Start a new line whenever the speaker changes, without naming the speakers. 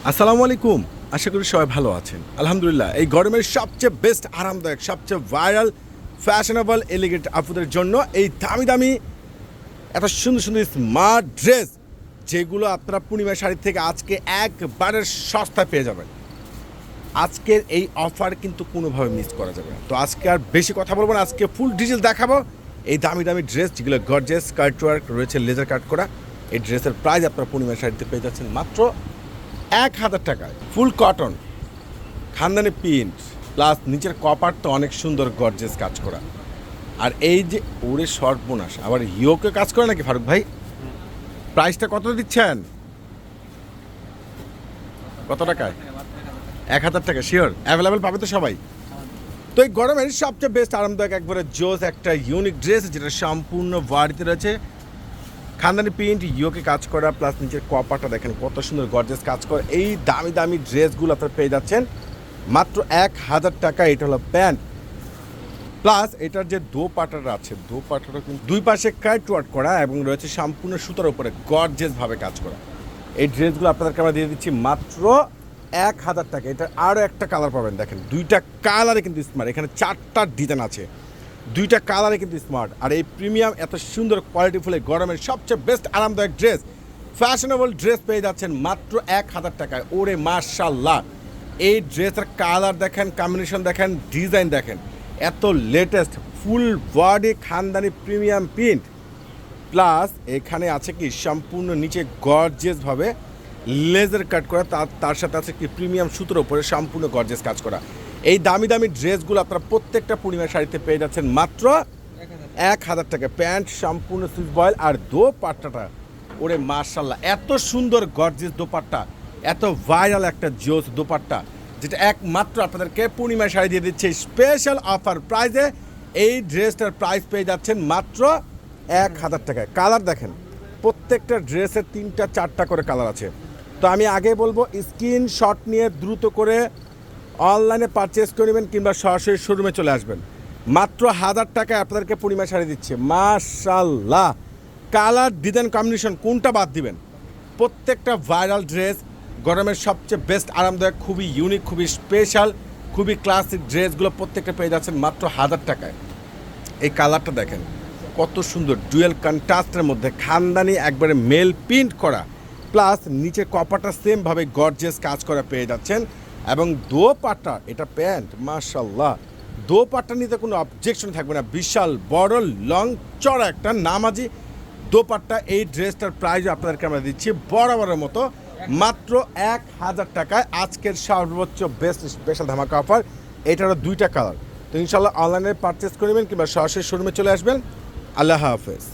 আসসালামু আলাইকুম। আশা করি সবাই ভালো আছেন। আলহামদুলিল্লাহ এই গরমের সবচেয়ে বেস্ট আরামদায়ক, সবচেয়ে ভাইরাল, ফ্যাশনেবল, এলিগেন্ট আপুদের জন্য এই দামি দামি এত সুন্দর সুন্দর স্মার্ট ড্রেস, যেগুলো আপনারা পূর্ণিমা শাড়ি থেকে আজকে একবারে সস্তায় পেয়ে যাবেন। আজকের এই অফার কিন্তু কোনোভাবে মিস করা যাবে না। তো আজকে আর বেশি কথা বলবো না, আজকে ফুল ডিটেল দেখাবো এই দামি দামি ড্রেস, যেগুলো গর্জিয়াস কাট ওয়ার্ক রয়েছে, লেজার কাট করা। এই ড্রেসের প্রাইস আপনারা পূর্ণিমা শাড়িতে পেয়ে যাচ্ছেন মাত্র 1000 টাকায়। ফুল কটন, খানদানি প্রিন্ট, প্লাস নিচের কপার তো অনেক সুন্দর গর্জিয়াস কাজ করা। আর এই যে ওরে সর্বনাশ, আবার ইয়োকে কাজ করে নাকি ফারুক ভাই? প্রাইসটা কত দিচ্ছেন? কত টাকায়? 1000 টাকা শিওর অ্যাভেলেবেল পাবে তো সবাই? তো এই গরমের সবচেয়ে বেস্ট আরামদায়ক একবারে জোস একটা ইউনিক ড্রেস, যেটা সম্পূর্ণ বাড়িতে রয়েছে খানদানি প্রিন্ট, ইয়োকে কাজ করা, প্লাস নিচের কপারটা দেখেন কত সুন্দর গর্জিয়াস কাজ করে। এই দামি দামি ড্রেসগুলো আপনারা পেয়ে যাচ্ছেন মাত্র 1000 টাকা। এটা হলো প্যান্ট, প্লাস এটার যে দোপাটাটা আছে, দোপাটাটা কিন্তু দুই পাশে কাট ওয়ার্ক করা এবং রয়েছে সম্পূর্ণ সুতার উপরে গর্জিয়াসভাবে কাজ করা। এই ড্রেসগুলো আপনাদেরকে আমরা দিয়ে দিচ্ছি মাত্র 1000 টাকা। এটার আরও একটা কালার পাবেন, দেখেন দুইটা কালারে কিন্তু স্মার্ট, এখানে 4টা ডিজাইন আছে, দুইটা কালারে কিন্তু স্মার্ট। আর এই প্রিমিয়াম এত সুন্দর কোয়ালিটিফুল গরমের সবচেয়ে বেস্ট আরামদায়ক ড্রেস, ফ্যাশনেবল ড্রেস পেয়ে যাচ্ছেন মাত্র 1000 টাকায়। ওরে মাশাআল্লাহ, এই ড্রেসের কালার দেখেন, কম্বিনেশন দেখেন, ডিজাইন দেখেন, এত লেটেস্ট ফুল বডি খানদানি প্রিমিয়াম প্রিন্ট, প্লাস এখানে আছে কি সম্পূর্ণ নিচে গর্জিয়াসভাবে লেজার কাট করা, তার সাথে আছে কি প্রিমিয়াম সুতোর উপরে সম্পূর্ণ গর্জিয়াস কাজ করা। এই দামি দামি ড্রেসগুলো আপনারা প্রত্যেকটা পূর্ণিমা শাড়িতে পেয়ে যাচ্ছেন মাত্র 1000 টাকা। প্যান্ট সম্পূর্ণ সুইচ বয়েল, আর দোপাট্টাটা ওরে মাশাআল্লাহ, এত সুন্দর গর্জিয়াস দোপাট্টা, এত ভাইরাল একটা জোস দোপাট্টা, যেটা একমাত্র আপনাদেরকে পূর্ণিমা শাড়ি দিয়ে দিচ্ছে স্পেশাল অফার প্রাইসে। এই ড্রেসটার প্রাইস পেয়ে যাচ্ছেন মাত্র 1000 টাকায়। কালার দেখেন, প্রত্যেকটা ড্রেসের 3টা 4টা করে কালার আছে। তো আমি আগে বলবো স্ক্রিনশট নিয়ে দ্রুত করে অনলাইনে পারচেস করে নেবেন, কিংবা সরাসরি শোরুমে চলে আসবেন। মাত্র 1000 টাকায় আপনাদেরকে পূর্ণিমা শাড়ি দিচ্ছে। মাশাআল্লাহ, কালার ডিজাইন কম্বিনেশন কোনটা বাদ দিবেন? প্রত্যেকটা ভাইরাল ড্রেস, গরমের সবচেয়ে বেস্ট আরামদায়ক, খুবই ইউনিক, খুবই স্পেশাল, খুবই ক্লাসিক ড্রেসগুলো প্রত্যেকটা পেয়ে যাচ্ছেন মাত্র 1000 টাকায়। এই কালারটা দেখেন কত সুন্দর, ডুয়েল কন্ট্রাস্টের মধ্যে খানদানি একবারে মেল প্রিন্ট করা, প্লাস নিচে কপারটা সেমভাবে গর্জিয়াস কাজ করা পেয়ে যাচ্ছেন। এবং দোপাট্টা, এটা প্যান্ট, মাশাআল্লাহ, দোপাট্টা নিতে কোনো অবজেকশন থাকবে না, বিশাল বড় লং চড়া একটা নামাজি দোপাট্টা। এই ড্রেসটার প্রাইস আপনাদেরকে আমরা দিচ্ছি বরাবরের মতো মাত্র 1000 টাকায়। আজকের সর্বোচ্চ বেস্ট স্পেশাল ধামাকা অফার। এটারও 2টা কালার। তো ইনশাল্লাহ অনলাইনে পারচেস করবেন কিংবা সরাসরি শোরুমে চলে আসবেন। আল্লাহ হাফেজ।